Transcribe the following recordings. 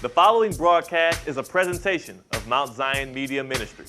The following broadcast is a presentation of Mount Zion Media Ministry.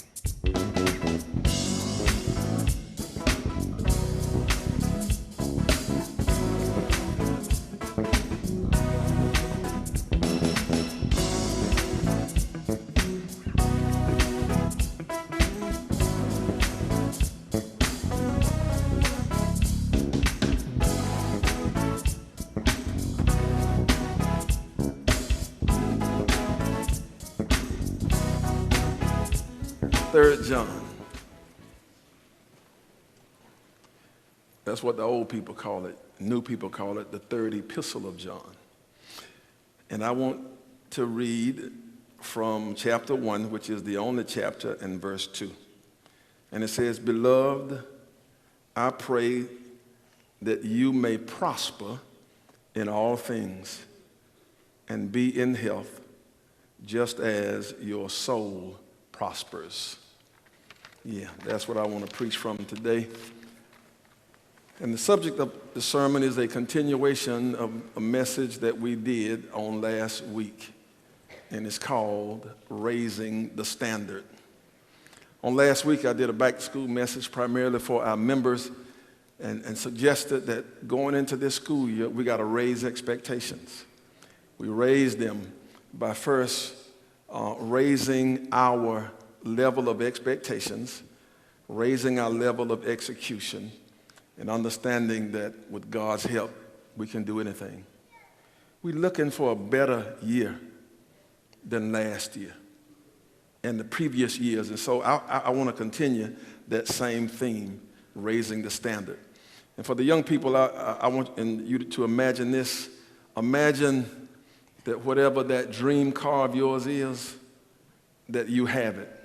Third John. That's what the old people call it. New people call it the third epistle of John. And I want to read from chapter 1, which is the only chapter, and verse 2. And it says, "Beloved, I pray that you may prosper in all things and be in health, just as your soul prospers." Yeah, that's what I want to preach from today. And the subject of the sermon is a continuation of a message that we did on last week, and it's called Raising the Standard. On last week, I did a back-to-school message primarily for our members and suggested that going into this school year, we got to raise expectations. We raise them by first raising our level of expectations, raising our level of execution, and understanding that with God's help, we can do anything. We're looking for a better year than last year and the previous years. And so I want to continue that same theme, raising the standard. And for the young people, I want you to imagine this. Imagine that whatever that dream car of yours is, that you have it.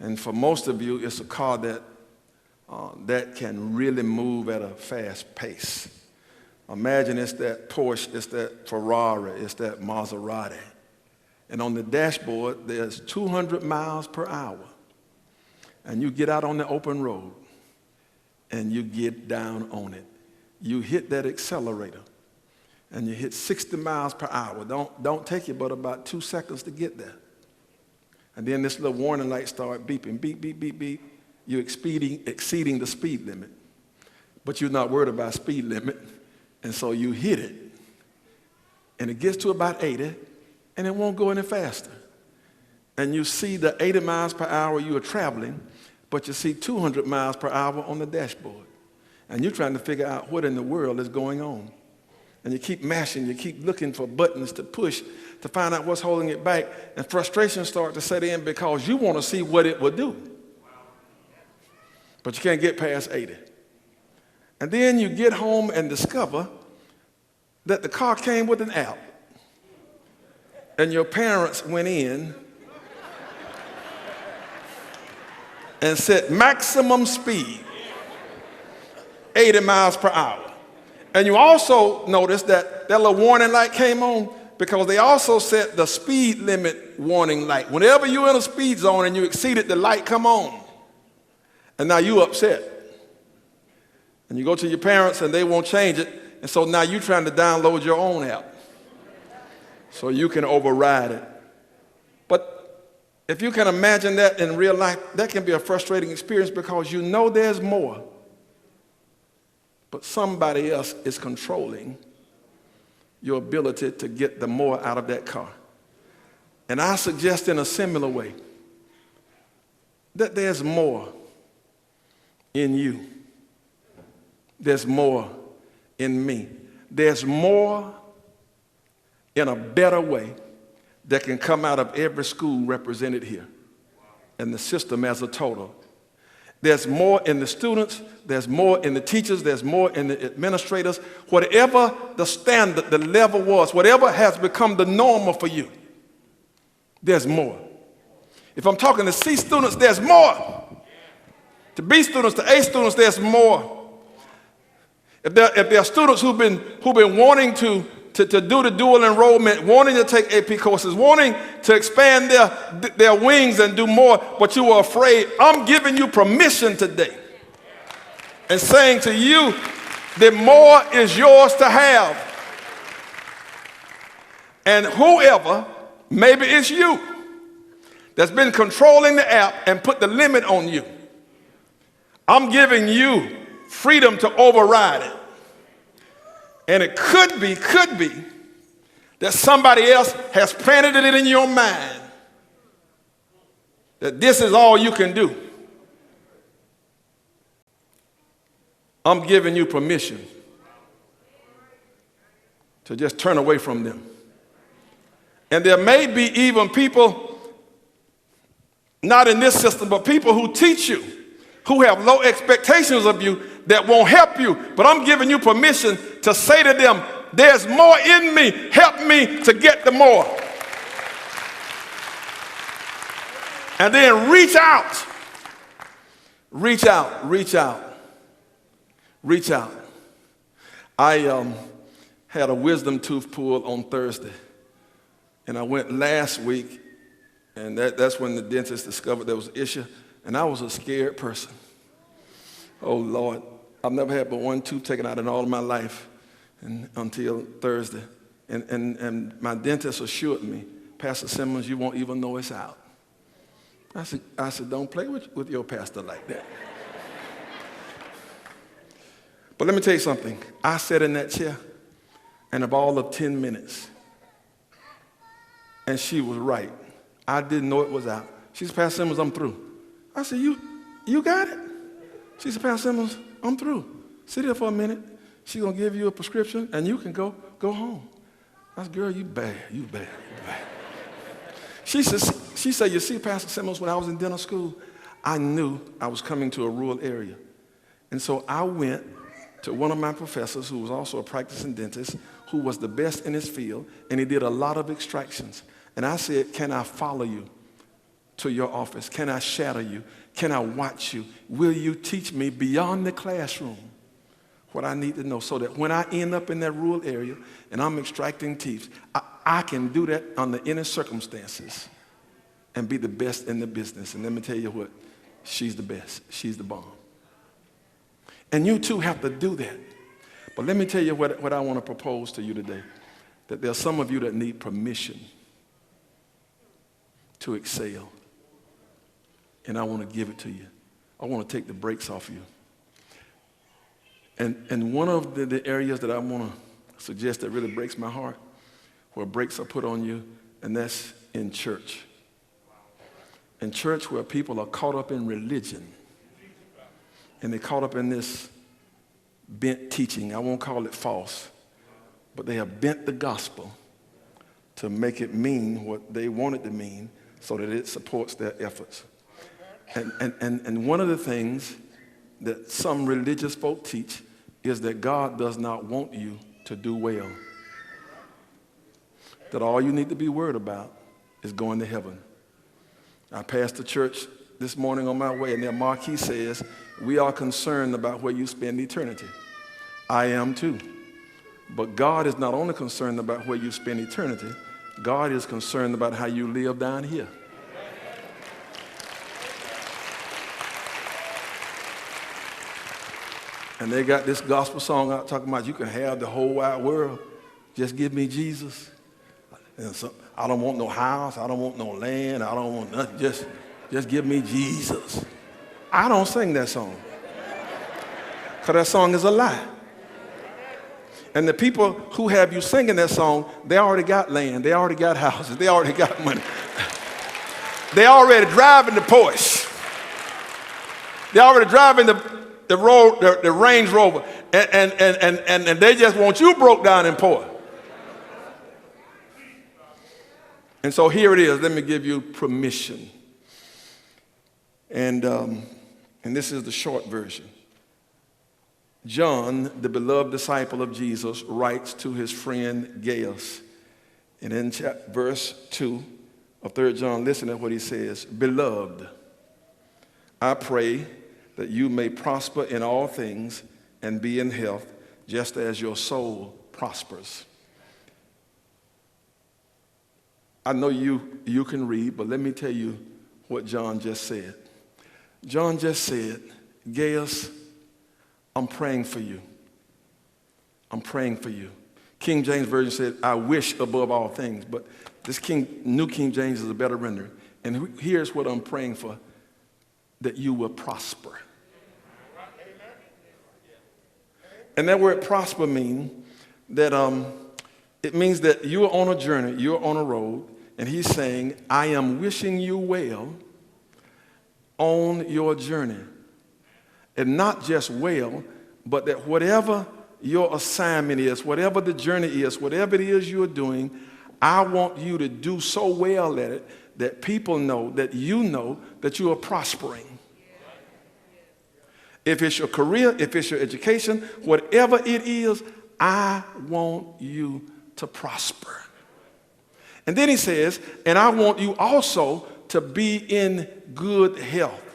And for most of you, it's a car that can really move at a fast pace. Imagine it's that Porsche, it's that Ferrari, it's that Maserati. And on the dashboard, there's 200 miles per hour. And you get out on the open road, and you get down on it. You hit that accelerator, and you hit 60 miles per hour. Don't take you but about 2 seconds to get there. And then this little warning light starts beeping, beep, beep, beep, beep. You're exceeding the speed limit. But you're not worried about speed limit, and so you hit it. And it gets to about 80, and it won't go any faster. And you see the 80 miles per hour you are traveling, but you see 200 miles per hour on the dashboard. And you're trying to figure out what in the world is going on. And you keep mashing, you keep looking for buttons to push to find out what's holding it back. And frustration starts to set in because you want to see what it will do. But you can't get past 80. And then you get home and discover that the car came with an app. And your parents went in and set maximum speed, 80 miles per hour. And you also notice that little warning light came on because they also set the speed limit warning light. Whenever you're in a speed zone and you exceed it, the light come on. And now you upset. And you go to your parents and they won't change it. And so now you're trying to download your own app so you can override it. But if you can imagine that in real life, that can be a frustrating experience because you know there's more. But somebody else is controlling your ability to get the more out of that car. And I suggest in a similar way that there's more in you. There's more in me. There's more in a better way that can come out of every school represented here and the system as a total. There's more in the students, there's more in the teachers, there's more in the administrators. Whatever the standard, the level was, whatever has become the normal for you, there's more. If I'm talking to C students, there's more. To B students, to A students, there's more. If there are students who've been wanting to do the dual enrollment, wanting to take AP courses, wanting to expand their wings and do more, but you were afraid, I'm giving you permission today and saying to you that more is yours to have. And whoever, maybe it's you, that's been controlling the app and put the limit on you, I'm giving you freedom to override it. And it could be that somebody else has planted it in your mind that this is all you can do. I'm giving you permission to just turn away from them. And there may be even people, not in this system, but people who teach you, who have low expectations of you, that won't help you. But I'm giving you permission to say to them, there's more in me. Help me to get the more. And then reach out. Reach out, reach out, reach out. I had a wisdom tooth pulled on Thursday. And I went last week, and that's when the dentist discovered there was an issue. And I was a scared person. Oh, Lord. I've never had but one tooth taken out in all of my life until Thursday. And my dentist assured me, Pastor Simmons, you won't even know it's out. I said, don't play with your pastor like that. But let me tell you something. I sat in that chair, and of all of 10 minutes, and she was right. I didn't know it was out. She said, Pastor Simmons, I'm through. I said, you got it? She said, Pastor Simmons, I'm through. Sit here for a minute. She's going to give you a prescription, and you can go home. I said, girl, you bad. She said, you see, Pastor Simmons, when I was in dental school, I knew I was coming to a rural area. And so I went to one of my professors, who was also a practicing dentist, who was the best in his field, and he did a lot of extractions. And I said, can I follow you to your office? Can I shadow you? Can I watch you? Will you teach me beyond the classroom what I need to know, so that when I end up in that rural area and I'm extracting teeth, I can do that under any circumstances and be the best in the business. And let me tell you what, she's the best. She's the bomb. And you too have to do that. But let me tell you what I want to propose to you today, that there are some of you that need permission to excel. And I want to give it to you. I want to take the brakes off you. And one of the areas that I want to suggest that really breaks my heart, where brakes are put on you, and that's in church. In church, where people are caught up in religion, and they're caught up in this bent teaching. I won't call it false, but they have bent the gospel to make it mean what they want it to mean, so that it supports their efforts. And one of the things that some religious folk teach is that God does not want you to do well. That all you need to be worried about is going to heaven. I passed the church this morning on my way, and their marquee says, we are concerned about where you spend eternity. I am too. But God is not only concerned about where you spend eternity, God is concerned about how you live down here. And they got this gospel song out talking about you can have the whole wide world. Just give me Jesus. And so, I don't want no house. I don't want no land. I don't want nothing. Just give me Jesus. I don't sing that song, because that song is a lie. And the people who have you singing that song, they already got land. They already got houses. They already got money. They already driving the Porsche. They already driving the Range Rover, and they just want you broke down and poor. And so here it is. Let me give you permission. And this is the short version. John, the beloved disciple of Jesus, writes to his friend Gaius. And in verse 2 of 3 John, listen to what he says. Beloved, I pray that you may prosper in all things and be in health, just as your soul prospers. I know you can read, but let me tell you what John just said. John just said, Gaius, I'm praying for you. I'm praying for you. King James Version said, I wish above all things. But this New King James is a better rendering. And here's what I'm praying for, that you will prosper. And that word prosper means that it means that you are on a journey, you're on a road, and he's saying, I am wishing you well on your journey. And not just well, but that whatever your assignment is, whatever the journey is, whatever it is you're doing, I want you to do so well at it that people know that you are prospering. If it's your career, if it's your education, whatever it is, I want you to prosper. And then he says, and I want you also to be in good health.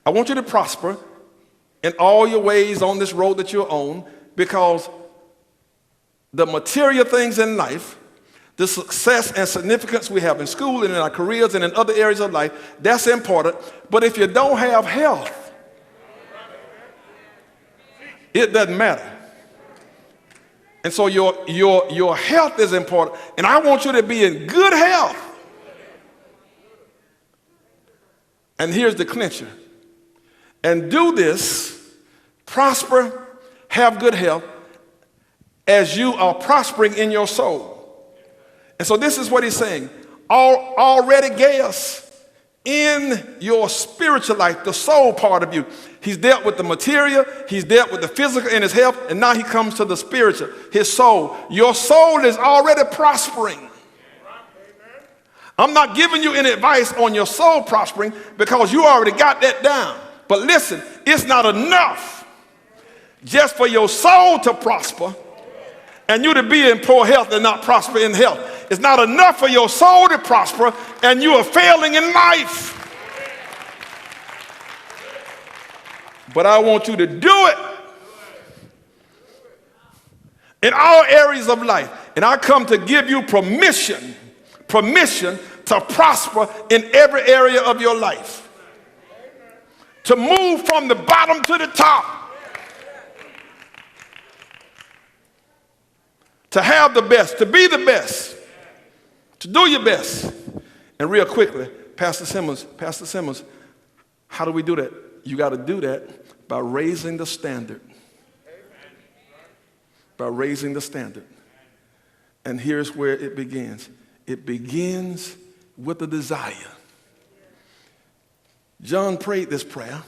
I want you to prosper in all your ways on this road that you're on, because the material things in life, the success and significance we have in school and in our careers and in other areas of life, that's important. But if you don't have health, it doesn't matter. And so your health is important. And I want you to be in good health. And here's the clincher. And do this, prosper, have good health, as you are prospering in your soul. And so this is what he's saying. Already Gaius, in your spiritual life, the soul part of you, he's dealt with the material, he's dealt with the physical and his health, and now he comes to the spiritual, his soul. Your soul is already prospering. I'm not giving you any advice on your soul prospering because you already got that down. But listen, it's not enough just for your soul to prosper and you to be in poor health and not prosper in health. It's not enough for your soul to prosper and you are failing in life. But I want you to do it in all areas of life. And I come to give you permission to prosper in every area of your life. To move from the bottom to the top. To have the best, to be the best, to do your best. And real quickly, Pastor Simmons, how do we do that? You got to do that by raising the standard. By raising the standard. And here's where it begins. It begins with a desire. John prayed this prayer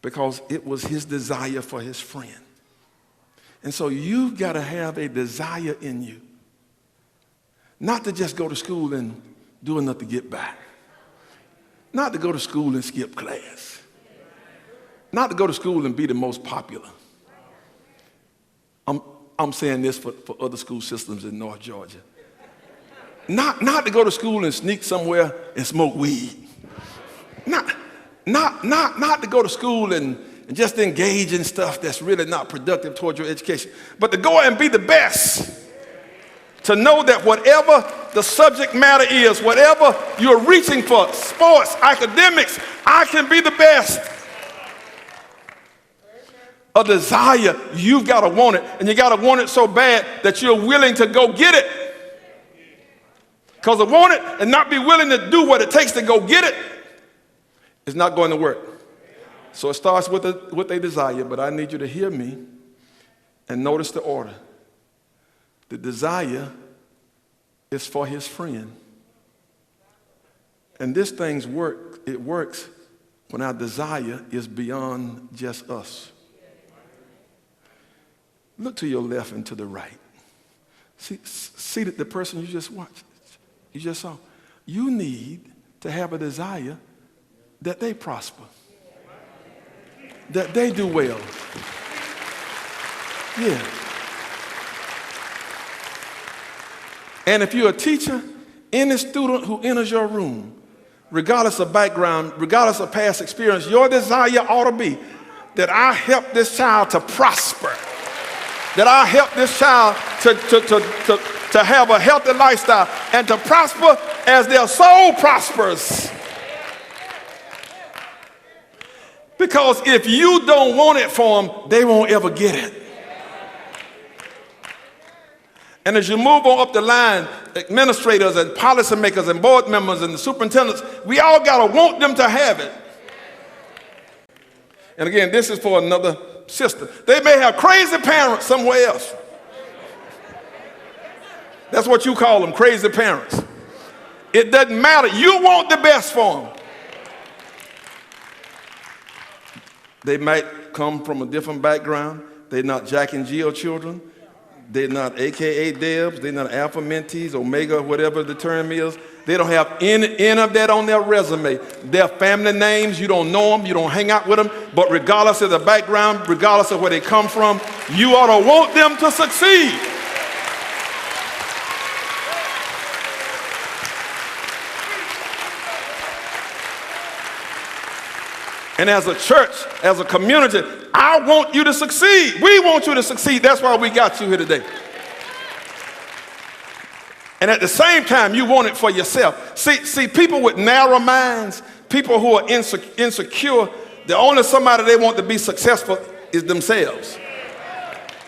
because it was his desire for his friend. And so you've got to have a desire in you. Not to just go to school and do enough to get by. Not to go to school and skip class. Not to go to school and be the most popular. I'm saying this for other school systems in North Georgia. Not to go to school and sneak somewhere and smoke weed. Not to go to school and just engage in stuff that's really not productive towards your education, but to go and be the best. To know that whatever the subject matter is, whatever you're reaching for, sports, academics, I can be the best. A desire, you've got to want it, and you got to want it so bad that you're willing to go get it. Because to want it and not be willing to do what it takes to go get it is not going to work. So it starts with a desire, but I need you to hear me and notice the order. The desire is for his friend. And this thing's work, it works when our desire is beyond just us. Look to your left and to the right. See that the person you just watched, you just saw. You need to have a desire that they prosper, that they do well. Yeah. And if you're a teacher, any student who enters your room, regardless of background, regardless of past experience, your desire ought to be that I help this child to prosper, that I help this child to have a healthy lifestyle and to prosper as their soul prospers. Because if you don't want it for them, they won't ever get it. And as you move on up the line, administrators and policymakers and board members and the superintendents, we all got to want them to have it. And again, this is for another system. They may have crazy parents somewhere else. That's what you call them, crazy parents. It doesn't matter. You want the best for them. They might come from a different background. They're not Jack and Jill children. They're not AKA Debs. They're not Alpha Mentees, Omega, whatever the term is. They don't have any of that on their resume. Their family names, you don't know them, you don't hang out with them, but regardless of the background, regardless of where they come from, you ought to want them to succeed. And as a church, as a community, I want you to succeed. We want you to succeed. That's why we got you here today. And at the same time, you want it for yourself. See, people with narrow minds, people who are insecure, the only somebody they want to be successful is themselves.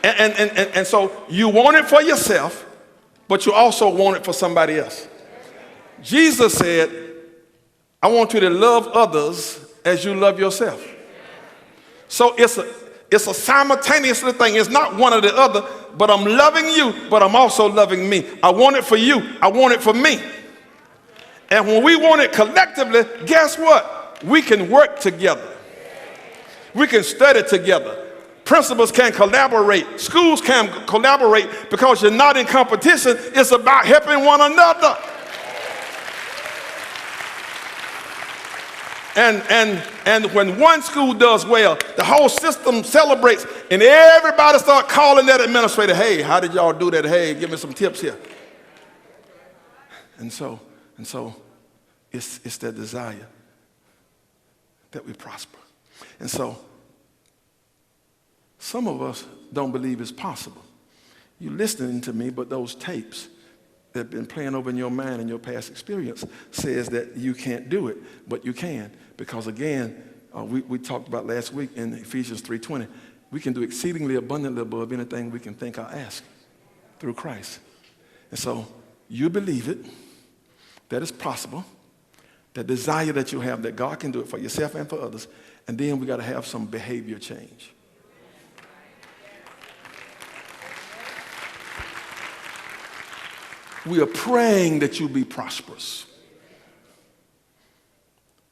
And so you want it for yourself, but you also want it for somebody else. Jesus said, I want you to love others as you love yourself. So it's a simultaneous thing. It's not one or the other, but I'm loving you, but I'm also loving me. I want it for you. I want it for me. And when we want it collectively, guess what? We can work together. We can study together. Principals can collaborate. Schools can collaborate because you're not in competition. It's about helping one another. And when one school does well, the whole system celebrates, and everybody start calling that administrator, hey, how did y'all do that? Hey, give me some tips here. And so it's that desire that we prosper. And so some of us don't believe it's possible. You're listening to me, but those tapes that have been playing over in your mind and your past experience says that you can't do it, but you can. Because again, we talked about last week in Ephesians 3:20, we can do exceedingly abundantly above anything we can think or ask through Christ. And so you believe it, that it's possible, that desire that you have, that God can do it for yourself and for others, and then we got to have some behavior change. We are praying that you be prosperous.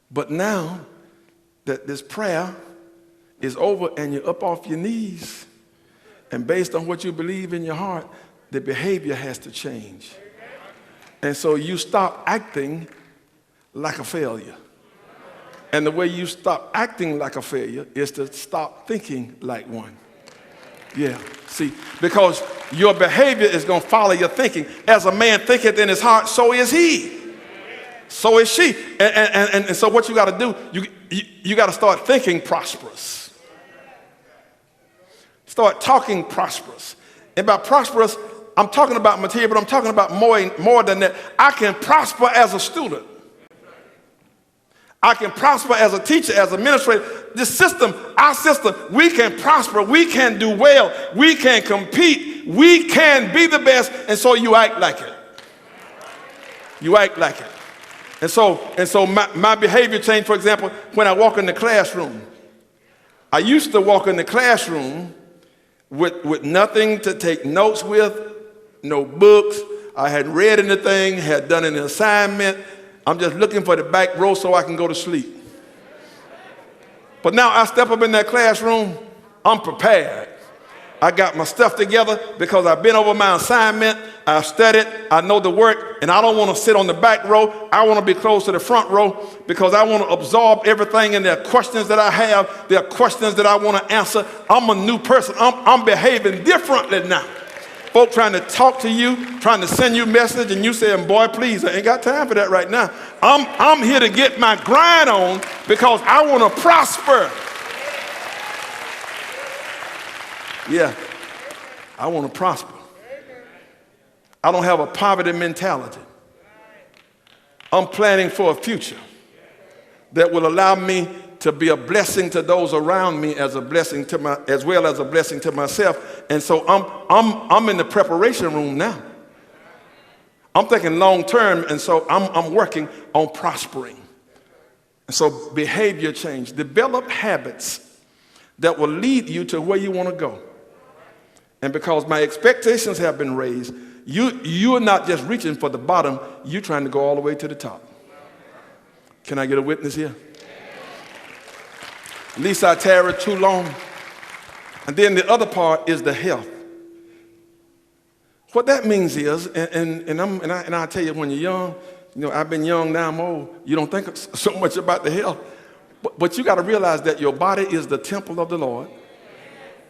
But now that this prayer is over and you're up off your knees, and based on what you believe in your heart, the behavior has to change. And so you stop acting like a failure. And the way you stop acting like a failure is to stop thinking like one. Yeah, see, because your behavior is going to follow your thinking. As a man thinketh in his heart, so is he. So is she. And so what you got to do, you got to start thinking prosperous. Start talking prosperous. And by prosperous, I'm talking about material, but I'm talking about more than that. I can prosper as a student. I can prosper as a teacher, as an administrator. This system, our system, we can prosper. We can do well. We can compete. We can be the best. And so you act like it. You act like it. And so my behavior changed, for example, when I walk in the classroom. I used to walk in the classroom with nothing to take notes with, no books. I hadn't read anything, had done an assignment. I'm just looking for the back row so I can go to sleep. But now I step up in that classroom, I'm prepared. I got my stuff together because I've been over my assignment, I've studied, I know the work, and I don't want to sit on the back row. I want to be close to the front row because I want to absorb everything, and there are questions that I have, there are questions that I want to answer. I'm a new person. I'm behaving differently now. Folk trying to talk to you, trying to send you a message, and you saying, boy, please, I ain't got time for that right now. I'm here to get my grind on because I want to prosper. Yeah, I want to prosper. I don't have a poverty mentality. I'm planning for a future that will allow me to be a blessing to those around me as well as a blessing to myself. And so I'm in the preparation room now. I'm thinking long term, and so I'm working on prospering. And so behavior change. Develop habits that will lead you to where you want to go. And because my expectations have been raised, you're not just reaching for the bottom, you're trying to go all the way to the top. Can I get a witness here? At least I tarried too long. And then the other part is the health. What that means is, and I tell you, when you're young, I've been young, now I'm old, you don't think so much about the health. But you got to realize that your body is the temple of the Lord.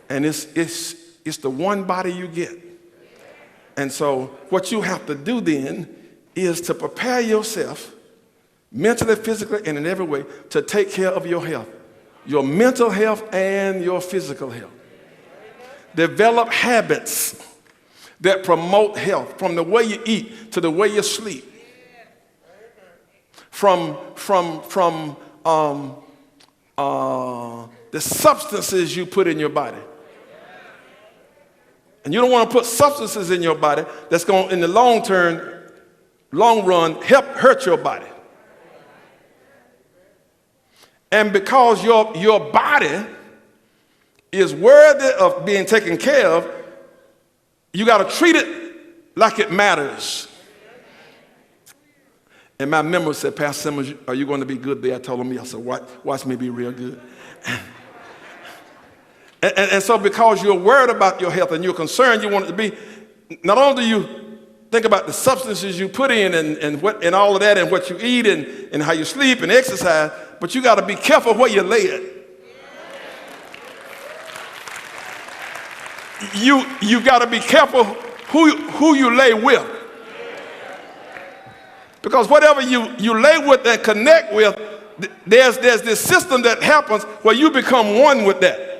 And it's the one body you get. And so what you have to do then is to prepare yourself mentally, physically, and in every way to take care of your health, your mental health and your physical health. Develop habits that promote health, from the way you eat to the way you sleep, from the substances you put in your body. And you don't want to put substances in your body that's going to, in the long run, hurt your body. And because your body is worthy of being taken care of, you got to treat it like it matters. And my member said, Pastor Simmons, are you going to be good there? I told him, yes. I said, watch me be real good. And so because you're worried about your health and you're concerned, you want it to be, not only do you think about the substances you put in and all of that and what you eat and how you sleep and exercise, but you got to be careful where you lay it. You got to be careful who you lay with. Because whatever you lay with and connect with, there's this system that happens where you become one with that.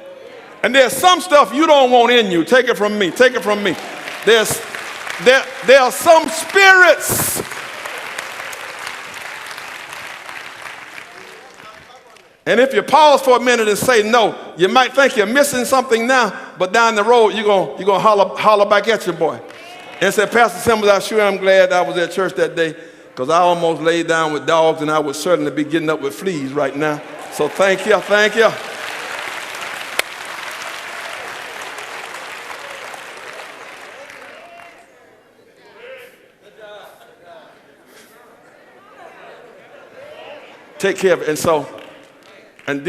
And there's some stuff you don't want in you. Take it from me. Take it from me. There are some spirits and if you pause for a minute and say no, you might think you're missing something now, but down the road you're gonna holler back at your boy and say, Pastor Simmons, I sure am glad I was at church that day, because I almost laid down with dogs and I would certainly be getting up with fleas right now. So thank you, thank you. Take care of it. And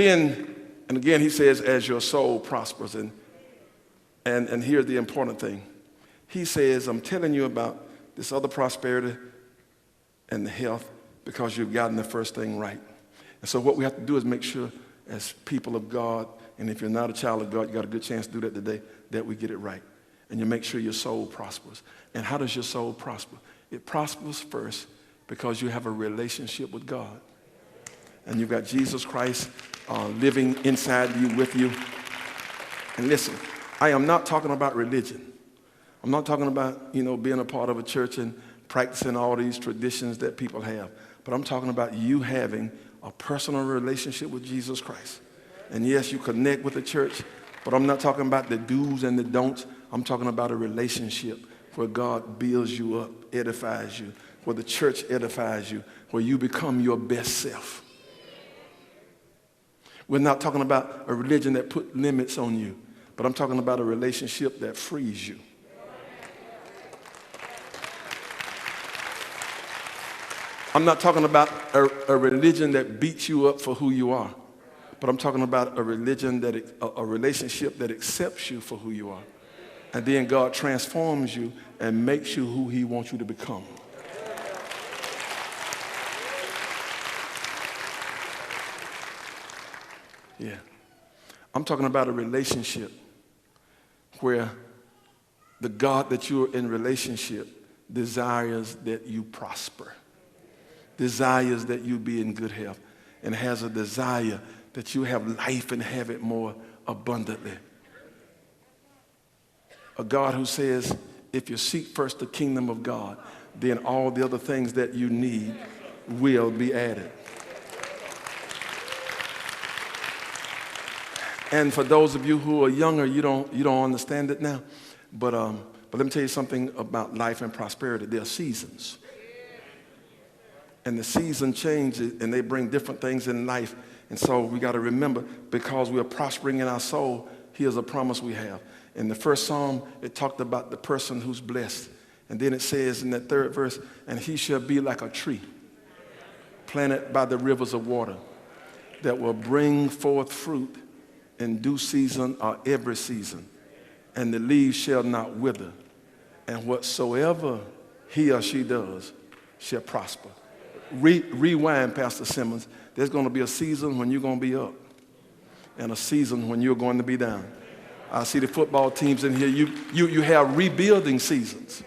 again, he says, as your soul prospers. And here's the important thing. He says, I'm telling you about this other prosperity and the health because you've gotten the first thing right. And so what we have to do is make sure as people of God, and if you're not a child of God, you got a good chance to do that today, that we get it right. And you make sure your soul prospers. And how does your soul prosper? It prospers first because you have a relationship with God. And you've got Jesus Christ living inside you, with you. And listen, I am not talking about religion. I'm not talking about, being a part of a church and practicing all these traditions that people have. But I'm talking about you having a personal relationship with Jesus Christ. And yes, you connect with the church, but I'm not talking about the do's and the don'ts. I'm talking about a relationship where God builds you up, edifies you, where the church edifies you, where you become your best self. We're not talking about a religion that put limits on you, but I'm talking about a relationship that frees you. I'm not talking about a religion that beats you up for who you are, but I'm talking about a relationship that accepts you for who you are. And then God transforms you and makes you who he wants you to become. Yeah. I'm talking about a relationship where the God that you're in relationship desires that you prosper, desires that you be in good health, and has a desire that you have life and have it more abundantly. A God who says, if you seek first the kingdom of God, then all the other things that you need will be added. And for those of you who are younger, you don't understand it now. But let me tell you something about life and prosperity. There are seasons. And the season changes, and they bring different things in life. And so we got to remember, because we are prospering in our soul, here's a promise we have. In the first psalm, it talked about the person who's blessed. And then it says in that third verse, and he shall be like a tree planted by the rivers of water that will bring forth fruit in due season or every season. And the leaves shall not wither. And whatsoever he or she does shall prosper. Rewind, Pastor Simmons. There's going to be a season when you're going to be up and a season when you're going to be down. I see the football teams in here. You have rebuilding seasons.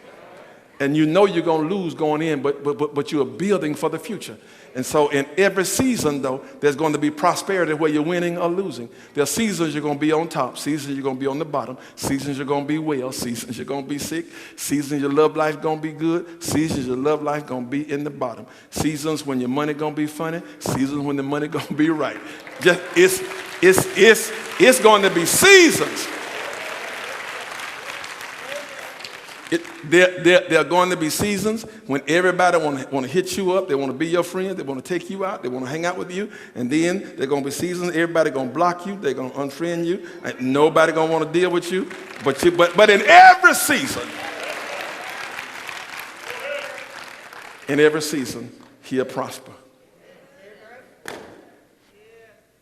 And you know you're going to lose going in, but you're building for the future. And so in every season, though, there's going to be prosperity where you're winning or losing. There are seasons you're going to be on top, seasons you're going to be on the bottom, seasons you're going to be well, seasons you're going to be sick, seasons your love life going to be good, seasons your love life going to be in the bottom, seasons when your money going to be funny, seasons when the money going to be right. Just it's going to be seasons. There are going to be seasons when everybody want to hit you up. They want to be your friend. They want to take you out. They want to hang out with you. And then there are going to be seasons everybody going to block you. They're going to unfriend you. And nobody going to want to deal with you. But in every season, he'll prosper.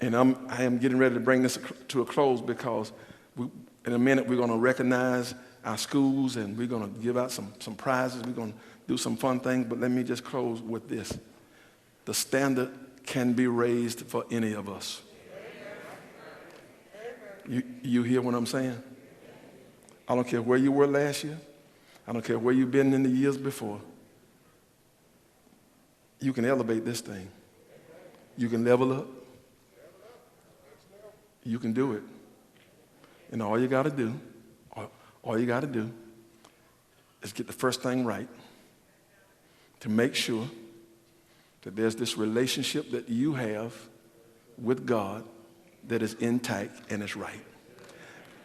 And I am getting ready to bring this to a close because in a minute we're going to recognize our schools, and we're going to give out some prizes. We're going to do some fun things, but let me just close with this. The standard can be raised for any of us. You hear what I'm saying? I don't care where you were last year. I don't care where you've been in the years before. You can elevate this thing. You can level up. You can do it. And all you got to do is get the first thing right to make sure that there's this relationship that you have with God that is intact and is right.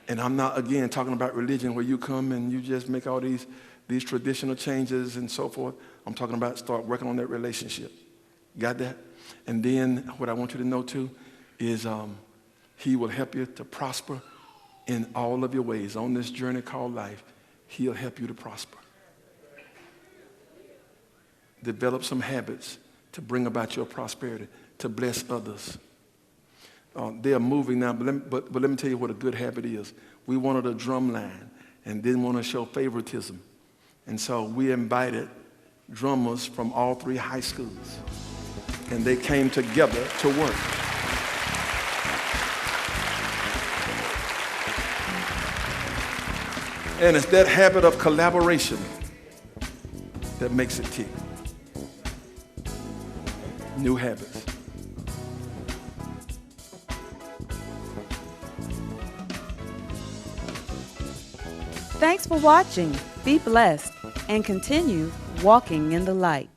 And I'm not, again, talking about religion where you come and you just make all these traditional changes and so forth. I'm talking about start working on that relationship. Got that? And then what I want you to know, too, is he will help you to prosper in all of your ways. On this journey called life, he'll help you to prosper. Develop some habits to bring about your prosperity, to bless others. They are moving now, but let me tell you what a good habit is. We wanted a drum line and didn't want to show favoritism. And so we invited drummers from all 3 high schools, and they came together to work. And it's that habit of collaboration that makes it tick. New habits. Thanks for watching. Be blessed and continue walking in the light.